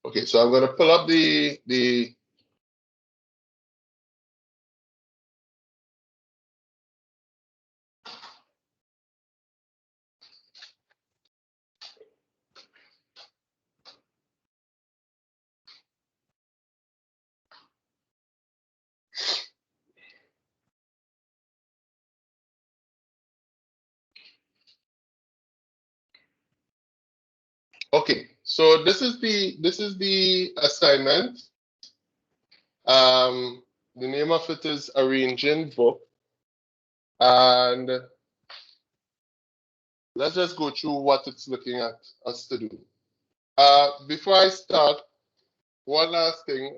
Okay, so I'm going to pull up the okay. So this is the assignment. The name of it is Arranging Book, and let's just go through what it's looking at us to do. Before I start, one last thing.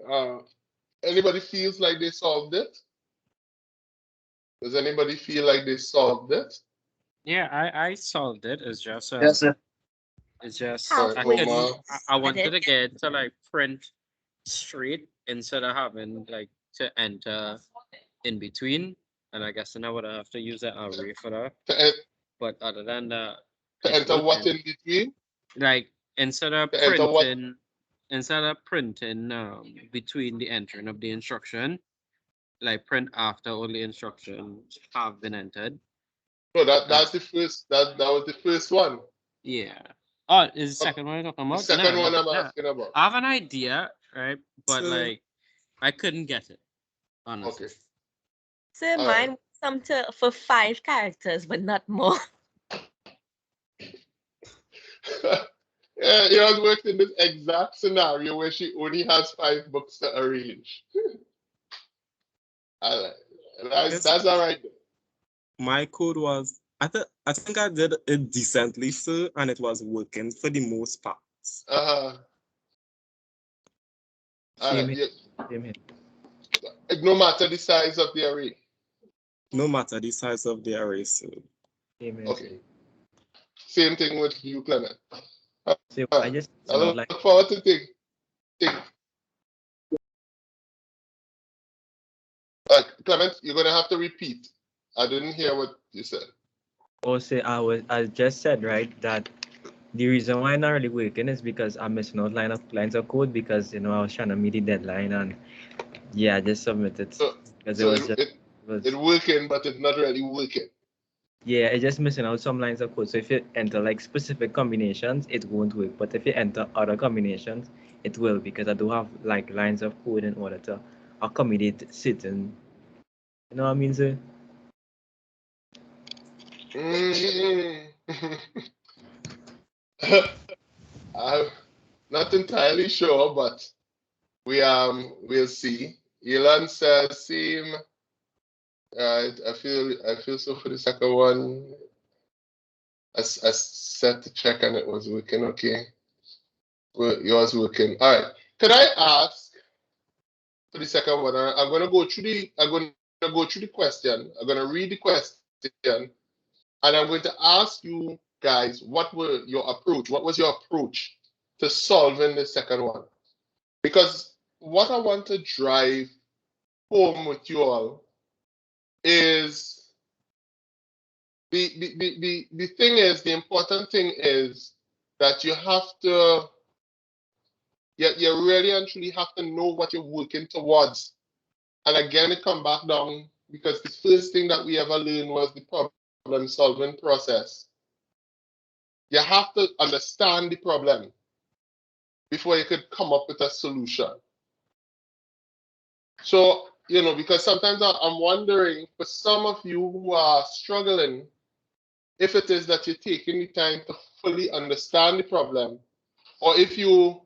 Anybody feels like they solved it? Does anybody feel like they solved it? Yeah, I solved it. It's just Yes, sir. it's just All right, I Halfway. couldn't Omar. I I wanted did. to get to like print straight instead of having like to enter in between. And I guess then I would have to use an array for that. To, en- But other than that, to it's enter what working. in between? Like instead of To enter what? printing between the entering of the instruction, like print after all the instructions have been entered. No, Uh, that's the first. That was the first one. yeah. Oh, is the Okay, second one you're talking the about? second No, one no, I'm no. asking about. I have an idea, right? But So like I couldn't get it, honestly. Okay. So All right. mine some to for 5 characters, but not more. Yeah, yours works in this exact scenario where she only has 5 books to arrange. All right. yes, That's all right. my code was I think I did it decently, sir, and it was working for the most part. Uh-huh. All Same right. here. Yeah. Same here. No matter the size of the array. No matter the size of the array, sir. Same here. Okay. Same thing with you, Clement. All So I right. just I not look like forward to think. Clement, you're gonna have to repeat. I didn't hear what you said. also I just said right that the reason why not really working is because I'm missing out lines of code because I was trying to meet the deadline and yeah I just submitted So because so it was it working, but it's not really working. yeah it's just missing out some lines of code. So if you enter like specific combinations it won't work, but if you enter other combinations it will, because I do have like lines of code in order to accommodate certain, you know what I mean, sir? Mm. I'm not entirely sure, but we'll see. Elon says same. I feel so for the second one. I set the check and it was working okay. Well, yours working. All right. Could I ask for the second one? I'm gonna go through the question. I'm gonna read the question, and I'm going to ask you guys what was your approach to solving the second one? Because what I want to drive home with you all is the thing is the important thing is that you have to you really and truly have to know what you're working towards. And again, it come back down because the first thing that we ever learned was the problem solving process. You have to understand the problem before you could come up with a solution. So, because sometimes I'm wondering for some of you who are struggling, if it is that you're taking the time to fully understand the problem, or if you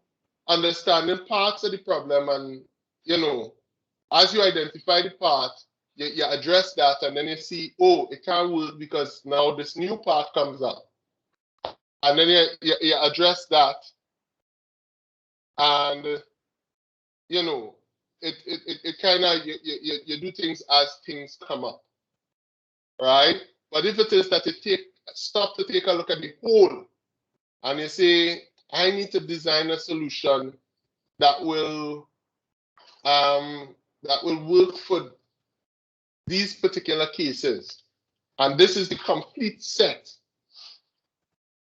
understanding parts of the problem and, as you identify the part, you address that and then you see, oh, it can't work because now this new part comes up. And then you address that and, you know, it kind of, you do things as things come up, right? But if it is that you stop to take a look at the whole and you say, I need to design a solution that will work for these particular cases. And this is the complete set.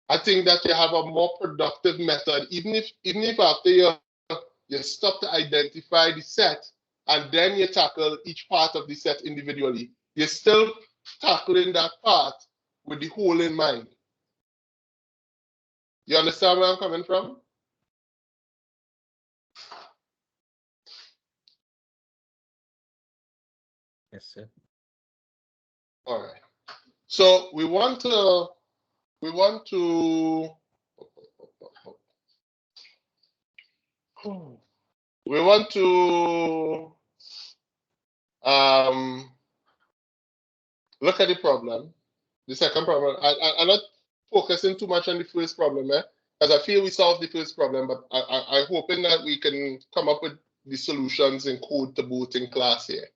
I think that you have a more productive method, even if after you stop to identify the set, and then you tackle each part of the set individually. You're still tackling that part with the whole in mind. You understand where I'm coming from? Yes, sir. All right. So we want to look at the problem. The second problem. I'm not focusing too much on the first problem, because I feel we solved the first problem, but I'm hoping that we can come up with the solutions in code to boot in class here,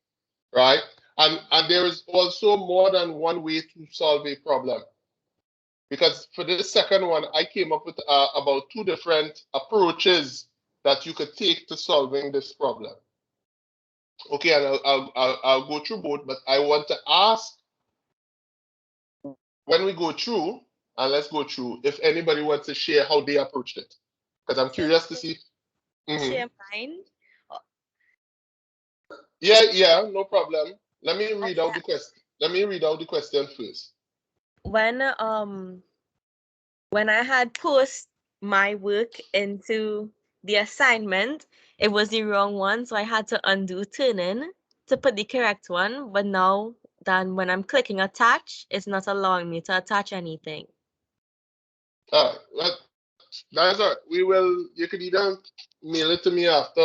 right? And there is also more than one way to solve a problem. Because for this second one, I came up with about 2 different approaches that you could take to solving this problem. Okay, and I'll go through both, but I want to ask, when we go through, and let's go through, if anybody wants to share how they approached it. Because I'm curious to see. Share mine. Yeah, no problem. Let me read out the question. Let me read out the question first. When I had post my work into the assignment, it was the wrong one, so I had to undo turn in to put the correct one. But now then when I'm clicking attach, it's not allowing me to attach anything. All right, well, that's all right. You could either mail it to me after,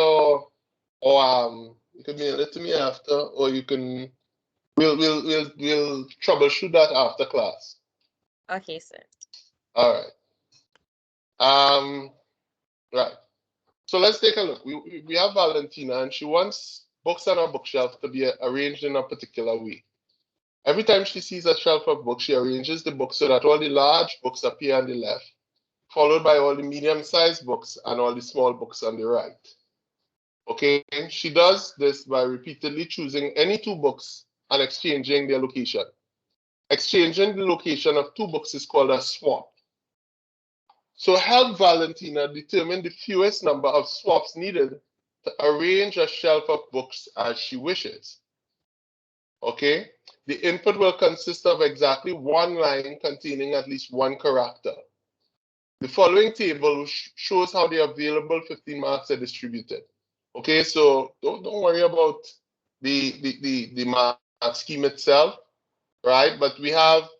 or you can mail it to me after, or you can, we'll troubleshoot that after class. Okay, sir. All right. Right. So let's take a look. We have Valentina, and she wants books on her bookshelf to be arranged in a particular way. Every time she sees a shelf of books, she arranges the books so that all the large books appear on the left, followed by all the medium-sized books and all the small books on the right. Okay, she does this by repeatedly choosing any 2 books and exchanging their location. Exchanging the location of 2 books is called a swap. So help Valentina determine the fewest number of swaps needed to arrange a shelf of books as she wishes. Okay, the input will consist of exactly 1 line containing at least 1 character. The following table shows how the available 15 marks are distributed. Okay, so don't worry about the mark scheme itself, right? But we have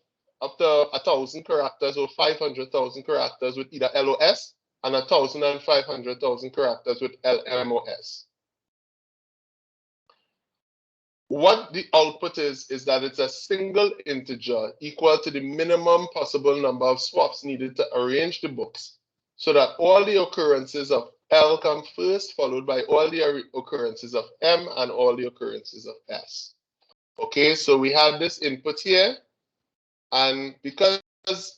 up to 1,000 characters or 500,000 characters with either LOS and 1,500,000 characters with LMOS. What the output is that it's a single integer equal to the minimum possible number of swaps needed to arrange the books so that all the occurrences of L come first, followed by all the occurrences of M and all the occurrences of S. Okay, so we have this input here, and because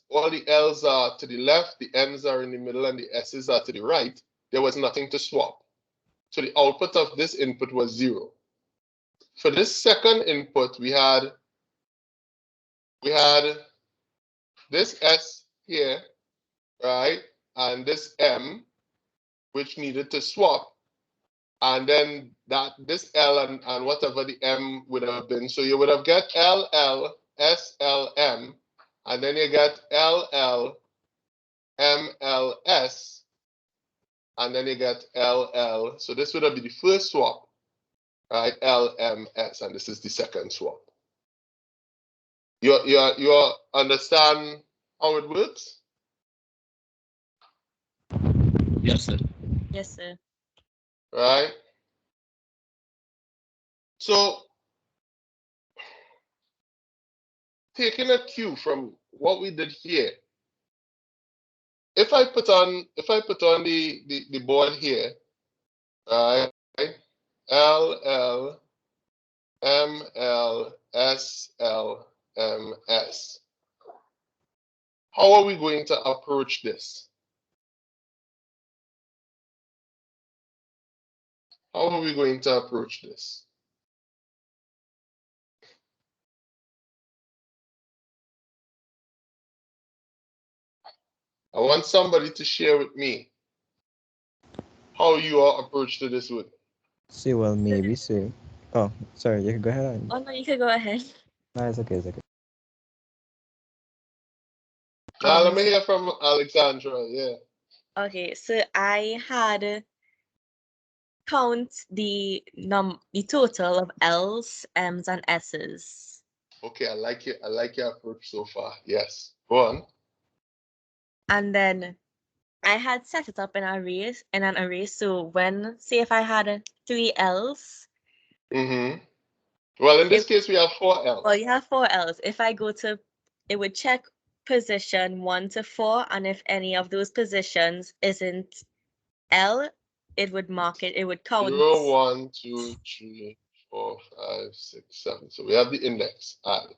all the L's are to the left, the M's are in the middle, and the S's are to the right, there was nothing to swap. So the output of this input was 0. For this second input, we had this S here, right? And this M, which needed to swap. And then this L and whatever the M would have been. So you would have got LL, SLM, and then you get LL, MLS, and then you get LL. So this would have been the first swap, right? LMS, and this is the second swap. You understand how it works? Yes, sir. Yes, sir. Right? So taking a cue from what we did here, if I put on the board here, right? LL ML SLMS. How are we going to approach this? How are we going to approach this? I want somebody to share with me. how your approach to this would. See, well, maybe so. Oh, sorry, you can go ahead. Oh no, you could go ahead. No, it's okay, it's okay. Now let me So- hear from Alexandra. Yeah. Okay, so I had count the total of L's, M's, and S's. Okay, I like it. I like your approach so far. Yes. Go on. And then I had set it up in an array. So when, say if I had 3 L's, Mm-hmm. Well, in this case, we have 4 L's. well, you have 4 L's. If I go to, it would check position 1 to 4, and if any of those positions isn't L, it would mark it. It would count. 0, 1, 2, 3, 4, 5, 6, 7. So we have the index. All right.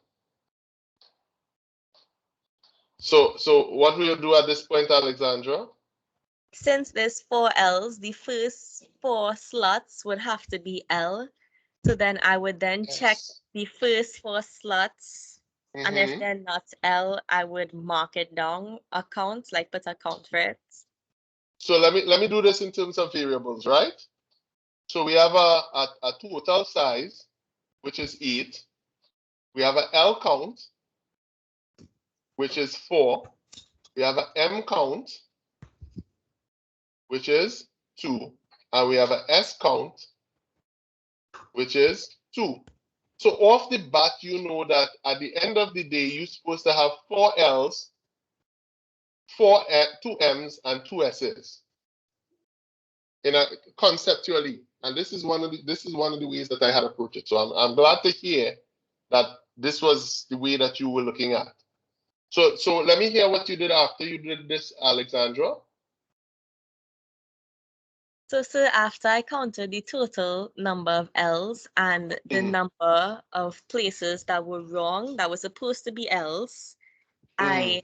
So what we'll do at this point, Alexandra? Since there's 4 L's, the first 4 slots would have to be L. So then I would then check Yes. the first 4 slots. And if Mhm. they're not L, I would mark it down a count, like put a count for it. So let me do this in terms of variables, right? So we have a total size, which is 8. We have an L count, which is 4. We have an M count, which is 2. And we have an S count, which is 2. So off the bat, you know that at the end of the day, you're supposed to have 4 L's, 2 M's, and 2 S's. Conceptually, and this is one of the ways that I had approached it. So I'm glad to hear that this was the way that you were looking at. So let me hear what you did after you did this, Alexandra. So after I counted the total number of L's and the Mhm. number of places that were wrong, that were supposed to be L's, I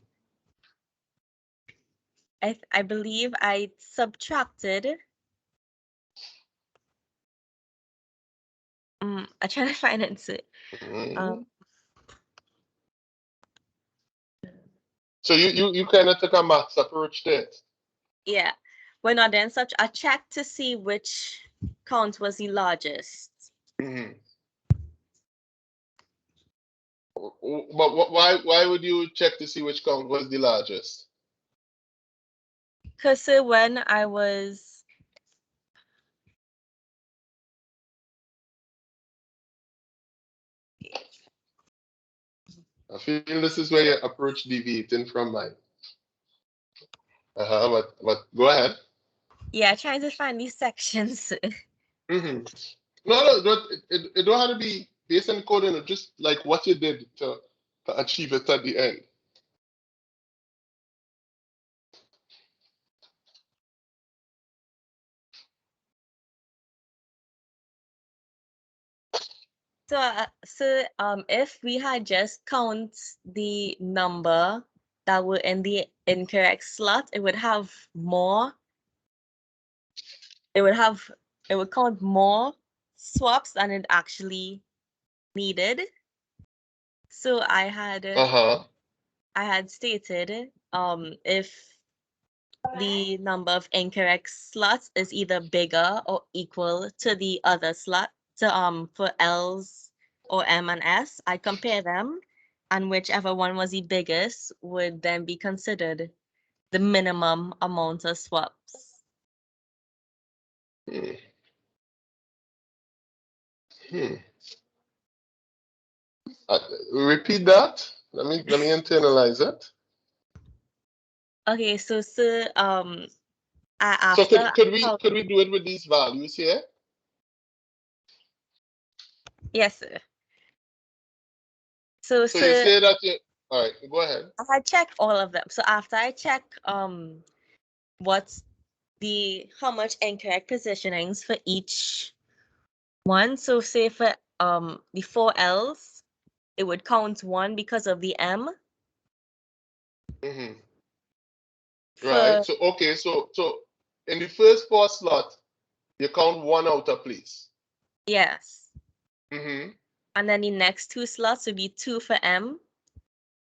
believe I subtracted. I try to find it. Mhm. So you kind of took a maths approach to it. Yeah. When I then I checked to see which count was the largest. Mhm. But why would you check to see which count was the largest? Because when I was I feel this is where your approach deviating from mine. But go ahead. trying to find these sections. Mm-hmm. No, it don't have to be based on coding, just like what you did to achieve it at the end. So if we had just count the number that were in the incorrect slot, it would have more. It would count more swaps than it actually needed. So I had stated if the number of incorrect slots is either bigger or equal to the other slot for L's or M and S, I compare them, and whichever one was the biggest would then be considered the minimum amount of swaps. Hmm. Hmm. Repeat that. Let me internalize it. Okay, so So after could we do it with these values here? yes, sir. So So you say that you all right, go ahead. I check all of them. So after I check what's how much incorrect positionings for each one. So say for the 4 L's, it would count 1 because of the M. Mm-hmm. For, Right. So okay, so in the first 4 slot, you count 1 out of place. yes. Mm-hmm. And then the next 2 slots would be 2 for M.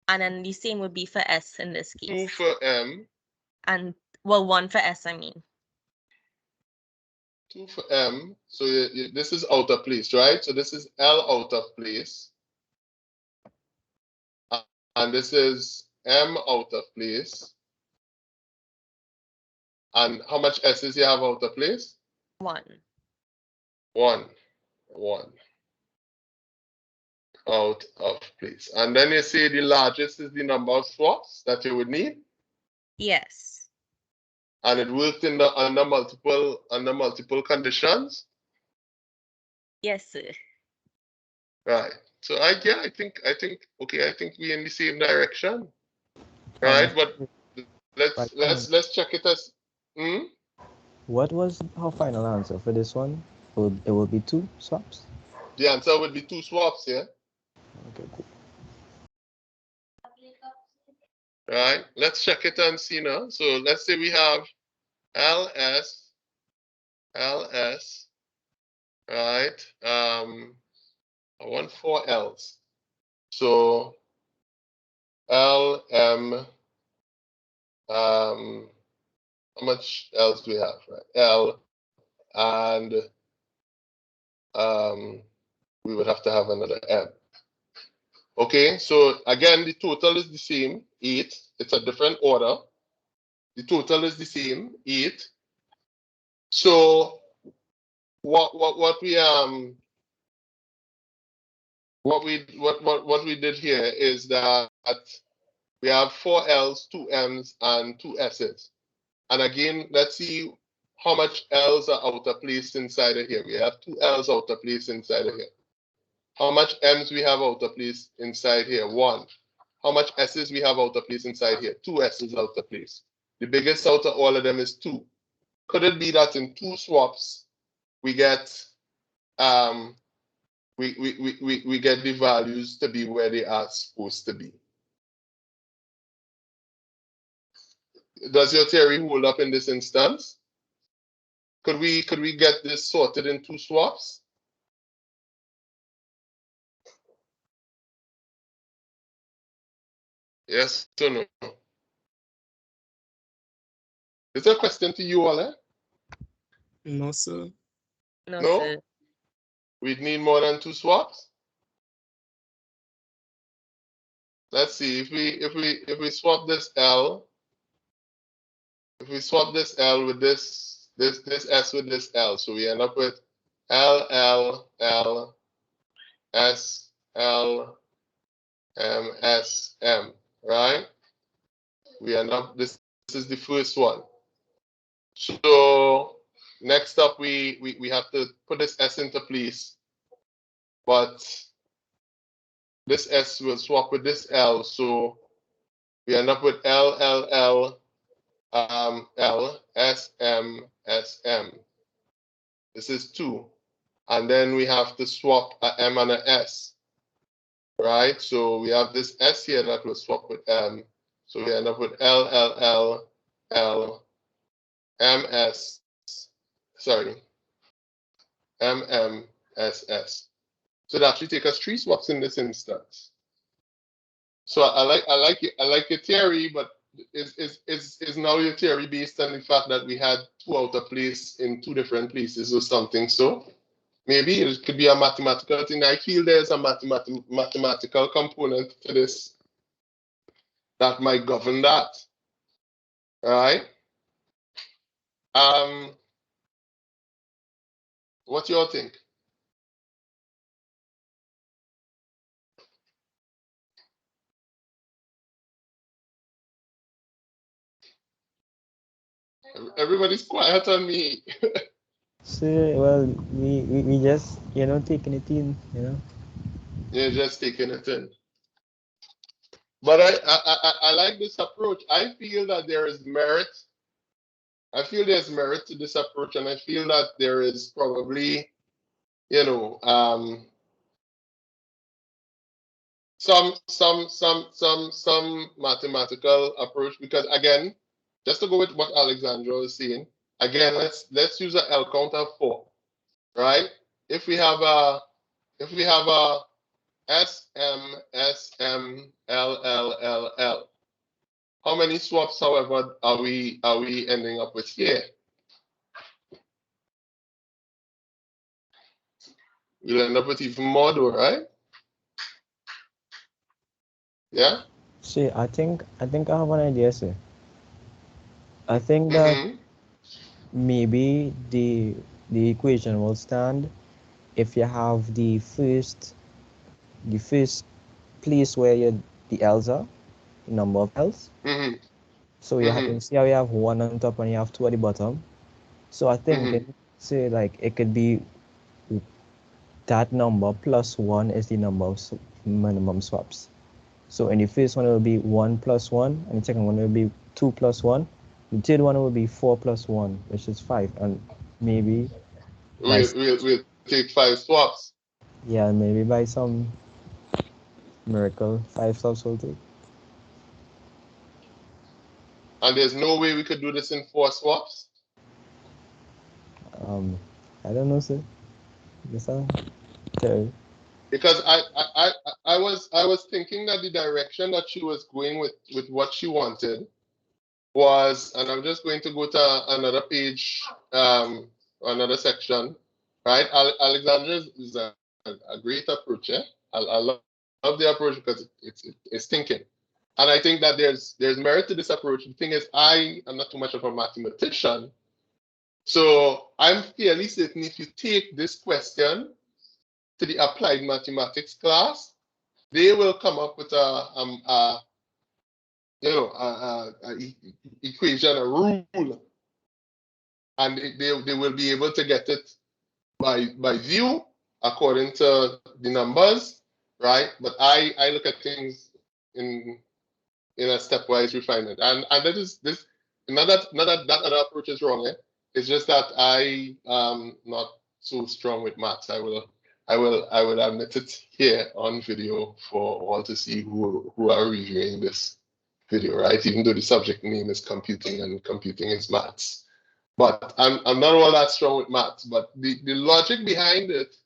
And then the same would be for S in this case. 2 for M. And well, 1 for S, I mean. 2 for M. So this is out of place, right? So this is L out of place. And this is M out of place. And how much S's you have out of place? 1. 1. Out of place. And then you say the largest is the number of swaps that you would need. Yes. And it worked in the under multiple conditions. Yes, sir. Right. So I think okay, I think we're in the same direction. Right, but let's check it as What was our final answer for this one? It will be 2 swaps? the answer would be 2 swaps, yeah. Okay, cool. Right. Let's check it and see now. So let's say we have LS, right? I want 4 L's. So LM, how much else do we have? Right? L and we would have to have another M. Okay, so again, the total is the same, 8. It's a different order. The total is the same, 8. So what we did here is that we have 4 L's, 2 M's, and 2 S's. And again, let's see how much L's are out of place inside of here. We have 2 L's out of place inside of here. How much M's we have out of place inside here? 1. How much S's we have out of place inside here? 2 S's out of place. The biggest out of all of them is 2. Could it be that in 2 swaps we get we get the values to be where they are supposed to be? Does your theory hold up in this instance? Could we get this sorted in 2 swaps? Yes or no? Is there a question to you all, eh? No, sir. No, No? sir. We'd need more than 2 swaps. Let's see if we swap this L, if we swap this L with this S with this L, so we end up with L L L S L M S M, right? We end up this is the first one. So next up we have to put this S into place, but this S will swap with this L, so we end up with L L L L S M S M. This is 2, and then we have to swap a M and a S, right? So we have this S here that will swap with M, so we end up with L L L L M S. Sorry, M M S S. So that should take us 3 swaps in this instance. So I like your theory, but is now your theory based on the fact that we had 2 out of place in 2 different places or something? So maybe it could be a mathematical thing. I feel there's a mathematical component to this that might govern that. All right. What you all think? Everybody's quiet on me. So, well, we just, taking it in, You're just taking it in. But I like this approach. I feel that there is merit. I feel there's merit to this approach, and I feel that there is probably, some mathematical approach, because again, just to go with what Alexandra was saying, again, let's use an L count of 4, right? If we have a S M S M L L L L, how many swaps, however, are we ending up with here? we'll end up with even more though, right? Yeah? See, I think I have an idea, sir. I think that Mm-hmm. maybe the equation will stand if you have the first place where the L's are, the number of L's. Mm-hmm. So you see how you have one on top and you have two at the bottom. So I think Mm-hmm. say like it could be that number plus one is the number of minimum swaps. So in the first one it will be 1 plus 1, and the second one will be 2 plus 1. The third one will be 4 plus 1, which is 5. And maybe by We'll take 5 swaps. maybe by some miracle 5 swaps will take. And there's no way we could do this in 4 swaps. I don't know, sir. Yes, I tell you. Because I was thinking that the direction that she was going with what she wanted was, and I'm just going to go to another page, another section, right? Alexandra is a great approach. Yeah? I love the approach because it's thinking, and I think that there's merit to this approach. The thing is, I am not too much of a mathematician, so I'm fairly certain if you take this question to the applied mathematics class, they will come up with a equation, a rule, and they will be able to get it by view according to the numbers, right? But I look at things in a stepwise refinement, and that is this. Not that other approach is wrong. It's just that I am not so strong with maths. I will admit it here on video for all to see who are reviewing this video, right? Even though the subject name is computing and computing is maths. But I'm not all that strong with maths, but the logic behind it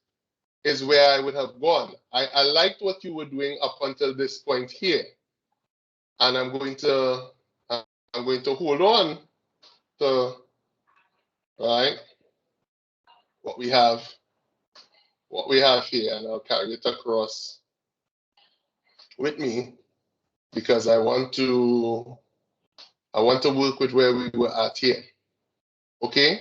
is where I would have gone. I liked what you were doing up until this point here. And I'm going to hold on to right what we have here, and I'll carry it across with me because I want to work with where we were at here. Okay?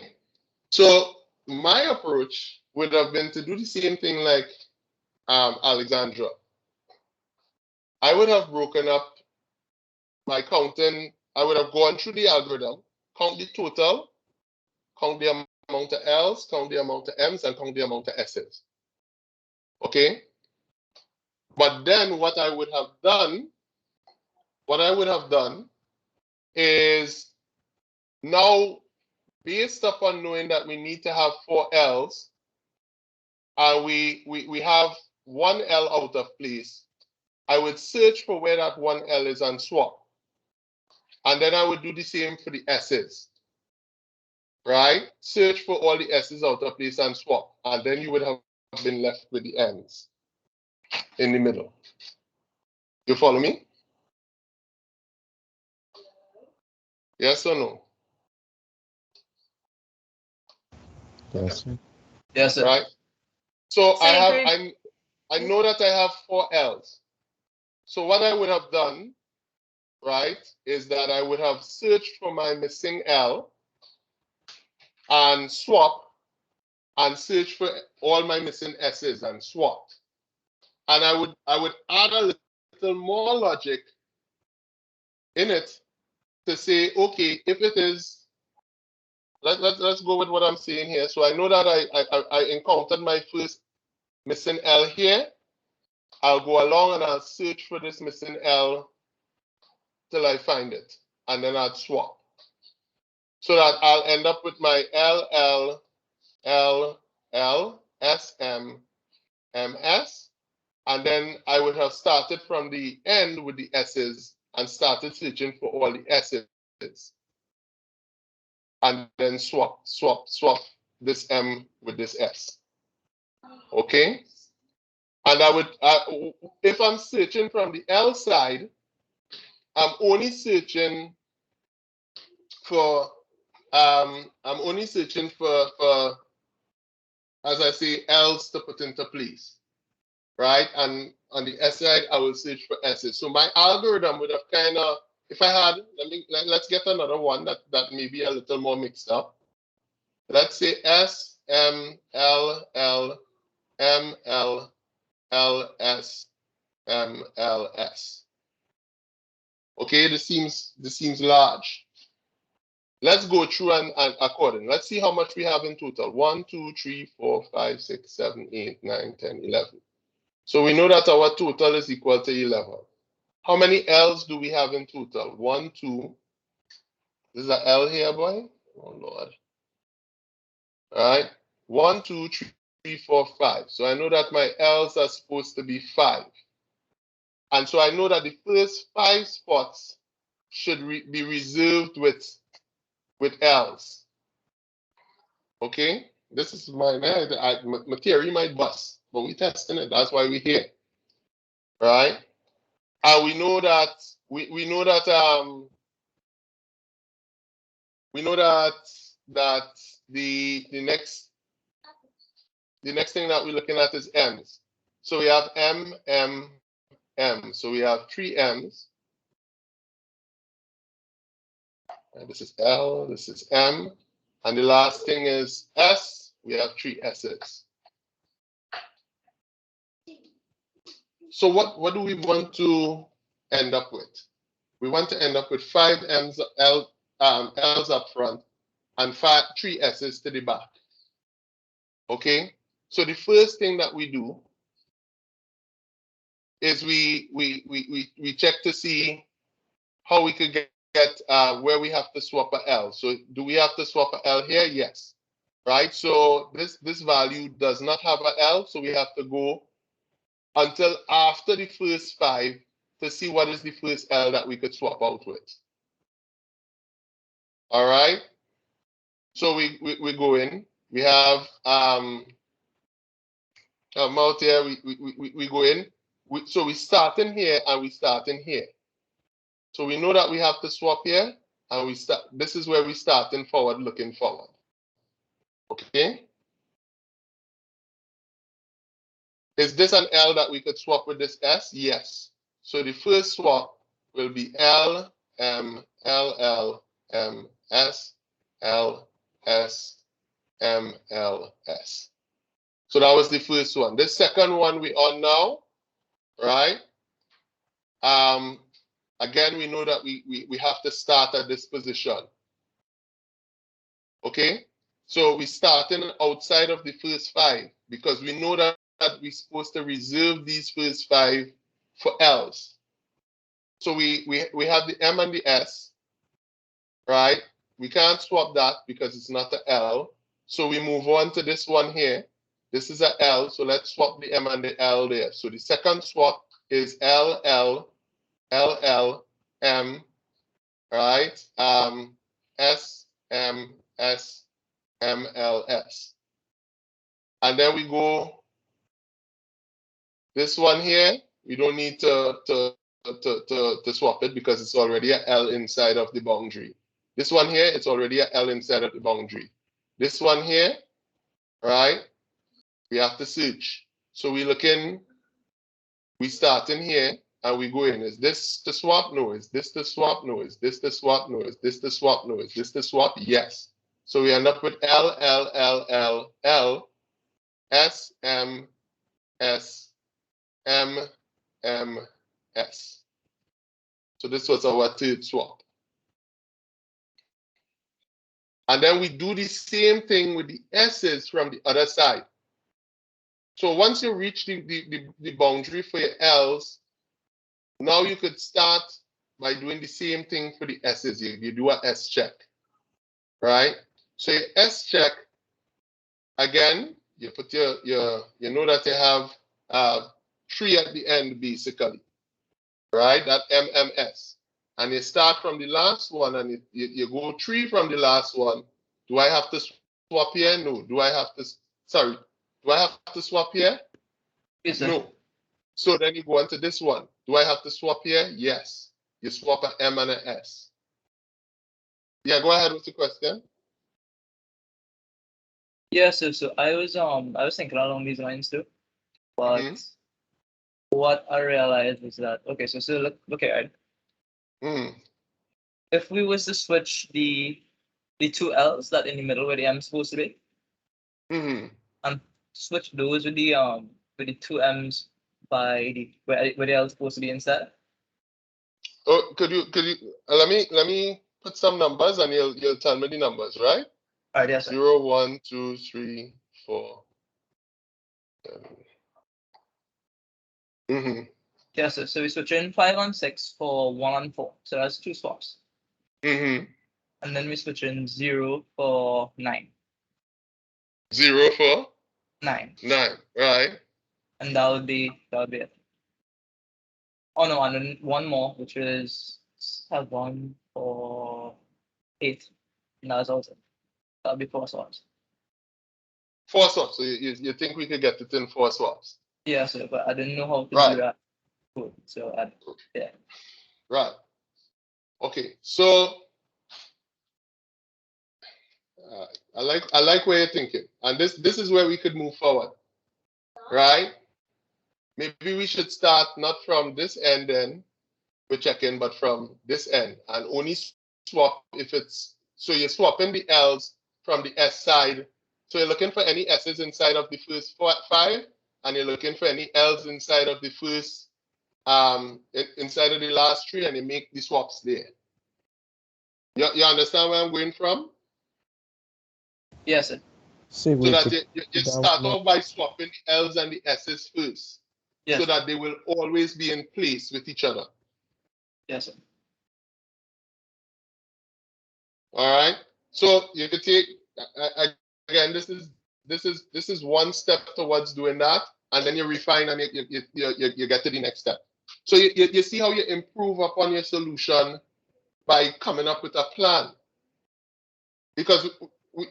So my approach would have been to do the same thing like Alexandra. I would have broken up by counting. I would have gone through the algorithm, count the total, count the amount of L's, count the amount of M's, and count the amount of S's. Okay? But then what I would have done is now, based upon knowing that we need to have 4 L's, and we have 1 L out of place, I would search for where that 1 L is and swap. And then I would do the same for the S's. Right? Search for all the S's out of place and swap. And then you would have been left with the N's in the middle. You follow me? Yes or no? Yes, sir. Yes, sir. Right? So Same I know that I have 4 L's. So what I would have done, right, is that I would have searched for my missing L and swap and search for all my missing S's and swap. And I would add a little more logic in it to say, okay, if it is, let's go with what I'm saying here. So I know that I encountered my first missing L here. I'll go along and I'll search for this missing L till I find it. And then I'll swap. So that I'll end up with my L, L, L, L, S, M, M, S. And then I would have started from the end with the S's and started searching for all the S's. And then swap this M with this S. Okay? And I would, if I'm searching from the L side, I'm only searching for as I say, L's to put into place, right? And on the S side, I will search for S's. So my algorithm would have kind of, if I had, let's get another one that may be a little more mixed up. Let's say S, M, L, L, M, L, L, S, M, L, S. Okay, this seems large. Let's go through and according. Let's see how much we have in total. 1, 2, 3, 4, 5, 6, 7, 8, 9, 10, 11. So we know that our total is equal to 11. How many L's do we have in total? 1, 2. This is an L here, boy. Oh, Lord. All right. 1, 2, 3, 4, 5. So I know that my L's are supposed to be 5. And so I know that the first 5 spots should be reserved with L's. Okay? This is my theory might bust, but we're testing it. That's why we're here. Right? And we know that the next thing that we're looking at is M's. So we have M, M, M. So we have 3 M's. And this is L, this is M. And the last thing is S. We have 3 S's. So what do we want to end up with? We want to end up with 5 M's, L's up front and 3 S's to the back. Okay? So the first thing that we do is we check to see how we could get where we have to swap a L. So do we have to swap a L here? Yes. Right? So this value does not have a L, so we have to go until after the first 5 to see what is the first L that we could swap out with. All right? So we go in. We have out here, we go in. So we start in here and we start in here. So we know that we have to swap here and we start. This is where we start in forward, looking forward. Okay? Is this an L that we could swap with this S? Yes. So the first swap will be L, M, L, L, M, S, L, S, M, L, S. So that was the first one. The second one we on now, right? Again, we know that we have to start at this position. Okay? So we starting outside of the first 5 because we know that we're supposed to reserve these first 5 for L's. So we have the M and the S, right? We can't swap that because it's not an L. So we move on to this one here. This is an L, so let's swap the M and the L there. So the second swap is L, L, L, L, M, right? S, M, S, M, L, S. And then we go, this one here, we don't need to swap it because it's already an L inside of the boundary. This one here, it's already an L inside of the boundary. This one here, right? We have to search. So we look in, we start in here and we go in. Is this the swap? No. Is this the swap? No. Is this the swap? No. Is this the swap? No. Is this the swap? Yes. So we end up with L, L, L, L, L, S, M, S, M, M, S. So this was our third swap. And then we do the same thing with the S's from the other side. So once you reach the boundary for your L's, now you could start by doing the same thing for the S's. You do a S check, right? So your S check, again, you put you know that you have 3 at the end basically, right? That MMS. And you start from the last one and you go 3 from the last one. Do I have to swap here? No. Do I have to, sorry, do I have to swap here? Yes, sir. No. So then you go on to this one. Do I have to swap here? Yes. You swap an M and an S. Yeah, go ahead with the question. Yeah, so I was thinking along these lines too, but Mhm. what I realized was that okay, so look at it. Mm. If we was to switch the two L's that in the middle where the M is supposed to be, Mhm. and switch those with the two M's by the where the L is supposed to be instead. Oh, could you let me put some numbers and you'll tell me the numbers, right? All right, yes, sir. 0, 1, 2, 3, 4, 7. Mm-hmm. Yeah, so we switch in 5 and 6 for 1 and 4. So that's two swaps. Mm-hmm. And then we switch in 0 for 9. 0 for 9. 9, right? And that would be it. Oh no, and then one more, which is 7 for 8. And that's also that'll be 4 swaps. 4 swaps. So you think we could get it in 4 swaps? Yeah, so but I didn't know how to Right. do that. So yeah. Right. Okay. So I like where you're thinking, and this is where we could move forward, right? Maybe we should start not from this end then we check in, but from this end, and only swap if it's so you're swapping the L's from the S side. So you're looking for any S's inside of the first 5, and you're looking for any L's inside of the first inside of the last 3, and you make the swaps there. You understand where I'm going from? Yes, sir. So if So we that check you down start one, off by swapping the L's and the S's first, Yes, so that they will always be in place with each other. yes, sir. All right. So you could take again. This is one step towards doing that, and then you refine and you get to the next step. So you see how you improve upon your solution by coming up with a plan. Because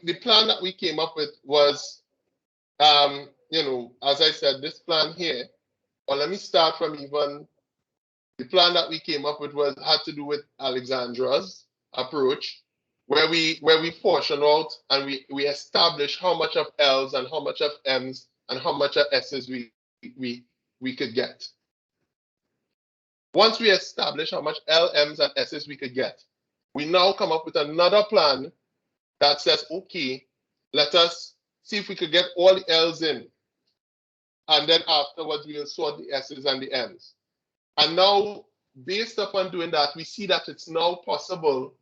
the plan that we came up with was, as I said, this plan here. Or let me start from even the plan that we came up with had to do with Alexandra's approach, where we portion out and we establish how much of L's and how much of M's and how much of S's we could get. Once we establish how much L, M's, and S's we could get, we now come up with another plan that says, okay, let us see if we could get all the L's in, and then afterwards we'll sort the S's and the M's. And now, based upon doing that, we see that it's now possible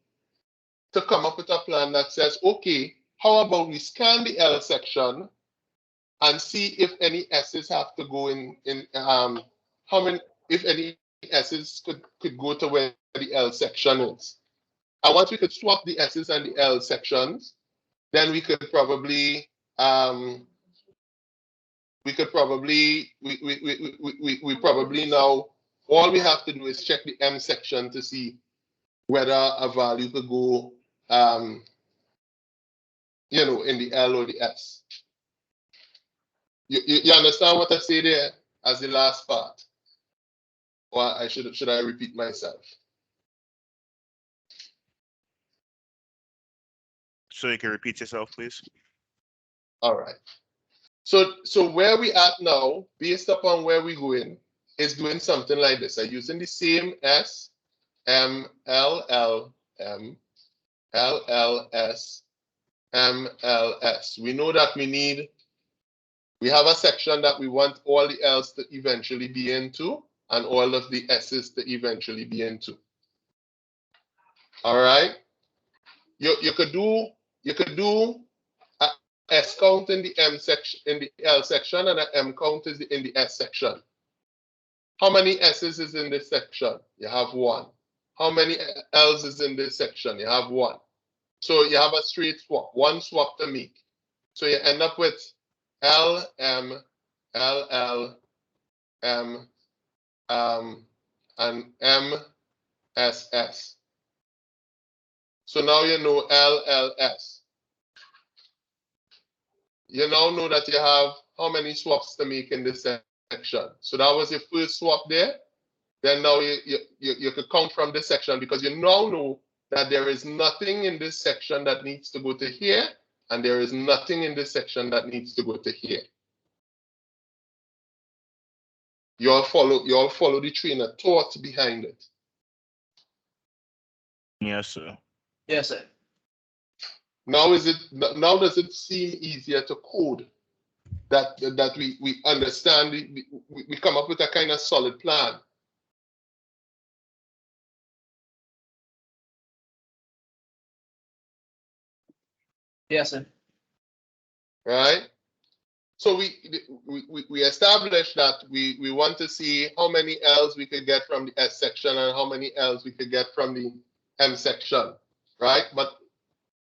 to come up with a plan that says, okay, how about we scan the L section and see if any S's have to go in how many, if any S's could go to where the L section is. And once we could swap the S's and the L sections, then we probably now all we have to do is check the M section to see whether a value could go in the L or the S. You understand what I say there as the last part? Or should I repeat myself? So you can repeat yourself, please. All right. So where we at now, based upon where we're going, is doing something like this. I'm using the same S, M, L, L, M, L, L, S, M, L, S. We know that we have a section that we want all the L's to eventually be into and all of the S's to eventually be into. All right. You could do a S count in the M section, in the L section, and an M count is in the S section. How many S's is in this section? You have 1. How many L's is in this section? You have 1. So you have a straight swap, one swap to make. So you end up with L, M, L, L, M, and M, S, S. So now you know L, L, S. You now know that you have how many swaps to make in this section. So that was your first swap there. Then now you could count from this section because you now know that there is nothing in this section that needs to go to here and there is nothing in this section that needs to go to here. You all follow the train of thought behind it. Yes, sir. Yes, sir. Now does it seem easier to code? That we understand, we come up with a kind of solid plan. Yes, sir. Right? So we established that we want to see how many L's we could get from the S section and how many L's we could get from the M section, right? But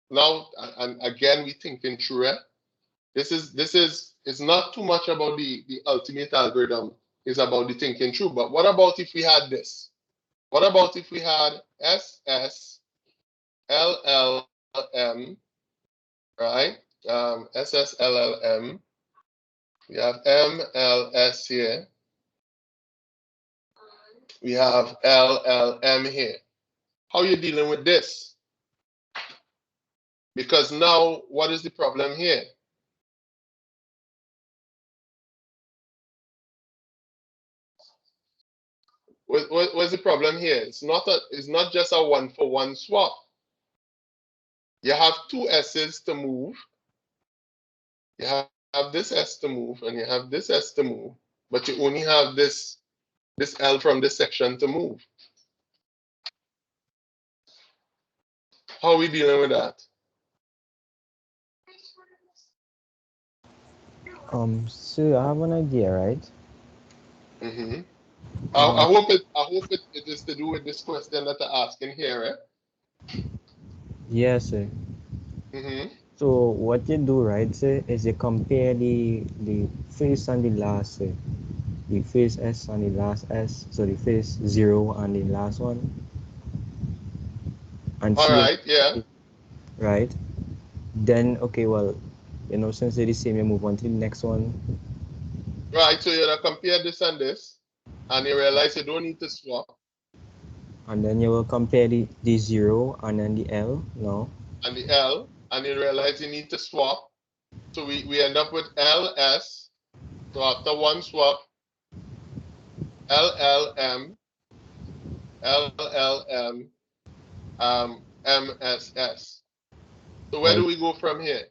now, and again, we thinking through it. This is it's not too much about the ultimate algorithm. It's about the thinking through. But what about if we had this? What about if we had SS, LLM, right? SS, LLM. We have MLS here. We have LLM here. How are you dealing with this? Because now, what is the problem here? What's the problem here? It's not just a one-for-one swap. You have two S's to move. You have this S to move, and you have this S to move, but you only have this L from this section to move. How are we dealing with that? So I have an idea, right? Mm-hmm. I hope it is to do with this question that I'm asking here, eh? Yes, sir. Mm-hmm. So what you do, right, sir, is you compare the first and the last, sir. The first S and the last S, so the first 0 and the last one. And All see right, yeah. right? Then, okay, well, you know, since they're the same, you move on to the next one. Right, so you're gonna compare this and this, and you realize you don't need to swap. And then you will compare the 0 and then the L, no? And the L, and you realize you need to swap. So we end up with LS. So after one swap, LLM, LLM, MSS. So where do we go from here?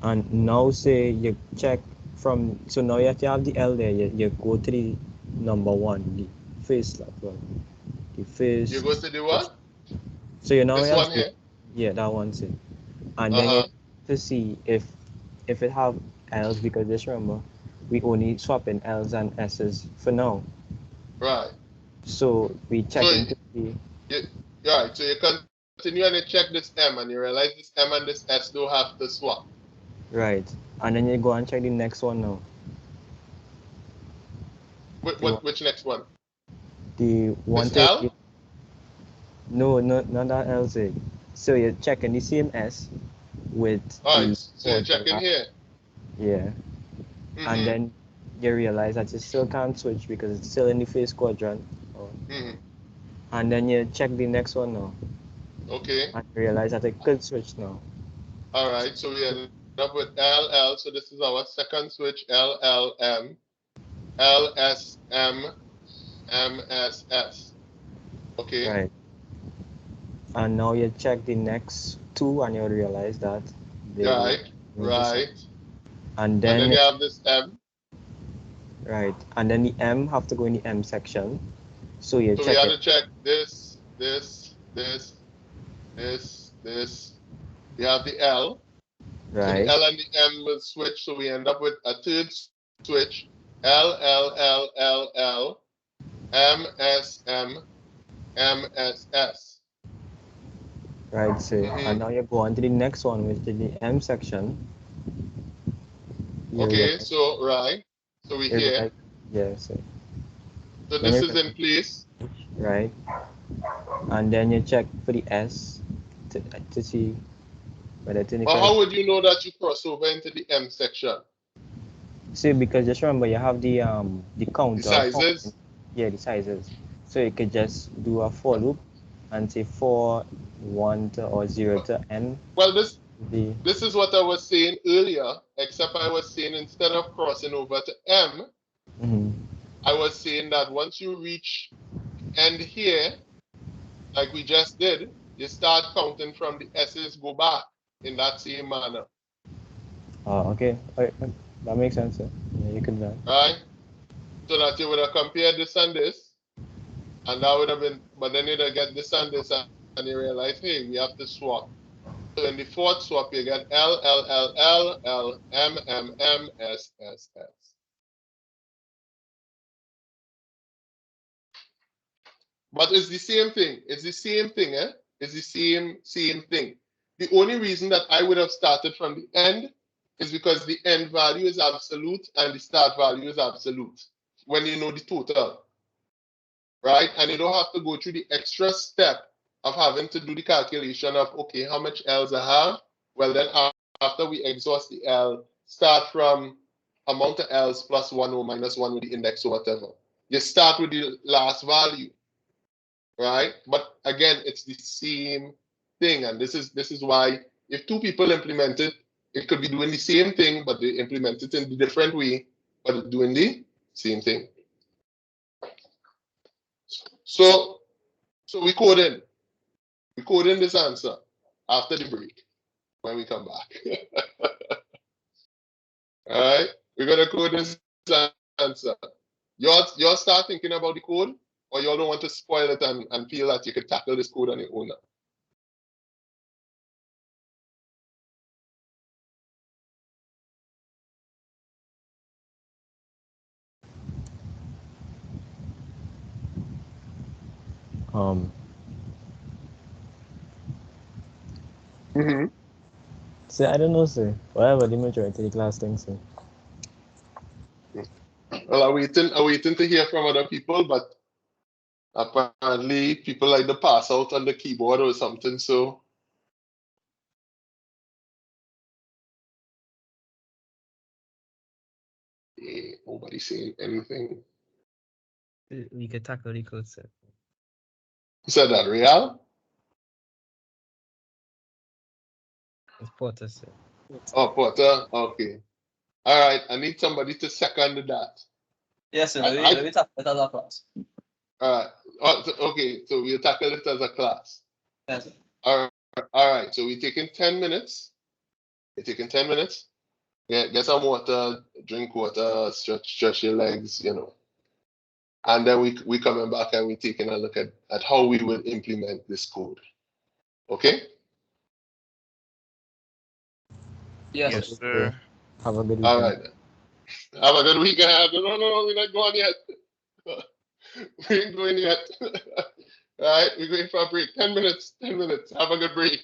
And now say you check from, so now you have to have the L there, you go to the number 1, the first that one. The first. You go to the what? So you now This have one to, here? yeah, that one's it. And then you Uh-huh. to see if it have L's, because just remember, we only swap in L's and S's for now. Right. So we check So into the, right. So you continue and you check this M, and you realize this M and this S don't have to swap. right. And then you go and check the next one now. Which next one? The one This L? no, not that L Z. So you're checking the same S with All the right. So you're checking here. yeah. Mm-hmm. And then you realize that you still can't switch because it's still in the first quadrant. Mm-hmm. And then you check the next one now. Okay. And realize that it could switch now. All right. So we end up with LL. So this is our second switch. LLM, LSM, MSS. Okay. Right. And now you check the next two and you realize that they Right. will be the same. Right. And And then then you have this M. right. And then the M have to go in the M section. So you So we check have it. to check this. We have the L. So the Right. L and the M will switch. So we end up with a third switch. LLLLL, MSM, MSS. Right. So Mm-hmm. and now you go on to the next one, which is the M section. You Okay, realize, so right. So we you here. realize, yeah. So So then this you is in place. right. And then you check for the S to see whether it's in the But correct. how would you know that you cross over into the M section? See, because just remember you have the count. The sizes? Yeah, the sizes. So you could just do a for loop and say 4, 1 to, or 0 to n. Well, The This is what I was saying earlier, except I was saying instead of crossing over to M, mhm. I was saying that once you reach end here, like we just did, you start counting from the S's, go back in that same manner, Okay. Alright, that makes sense. Yeah, you can do that. right? So that you would have compared this and this, and that would have been, but then you'd have get this and this, and you realize, hey, we have to swap. So in the fourth swap, you get L, L, L, L, L, M, M, M, S, S, S. But it's the same thing. It's the same thing, eh? It's the same thing. The only reason that I would have started from the end is because the end value is absolute and the start value is absolute when you know the total, right? And you don't have to go through the extra step of having to do the calculation of, okay, how much L's I have? Well, then after we exhaust the L, start from amount of L's plus 1 or minus 1 with the index or whatever. You start with the last value, right? But again, it's the same thing, and this is why if two people implement it, it could be doing the same thing, but they implement it in a different way, but it's doing the same thing. So we code in this answer after the break when we come back. All right, we're gonna code this answer. Y'all start thinking about the code, or y'all don't want to spoil it and feel that you could tackle this code on your own now? Mm-hmm. So I don't know, sir. Whatever the majority of the class thinks, sir. Well, I'm waiting to hear from other people, but apparently people like to pass out on the keyboard or something, so. Nobody saying anything. We could tackle the code, sir. You said that, Real? It's Porter, sir. Oh, Porter. Okay. All right. I need somebody to second that. Yes, sir. I- Let me tackle it as a class. All right. Okay. So we'll tackle it as a class. Yes, sir. All right. So we're taking 10 minutes. We're taking 10 minutes. Get some water, drink water, stretch your legs, And then we coming back and we're taking a look at how we will implement this code. Okay? Yes, Yes, sir. sir. Have a good weekend. All right. Have a good weekend. No, we're not going yet. We ain't going yet. All right, we're going for a break. 10 minutes. 10 minutes. Have a good break.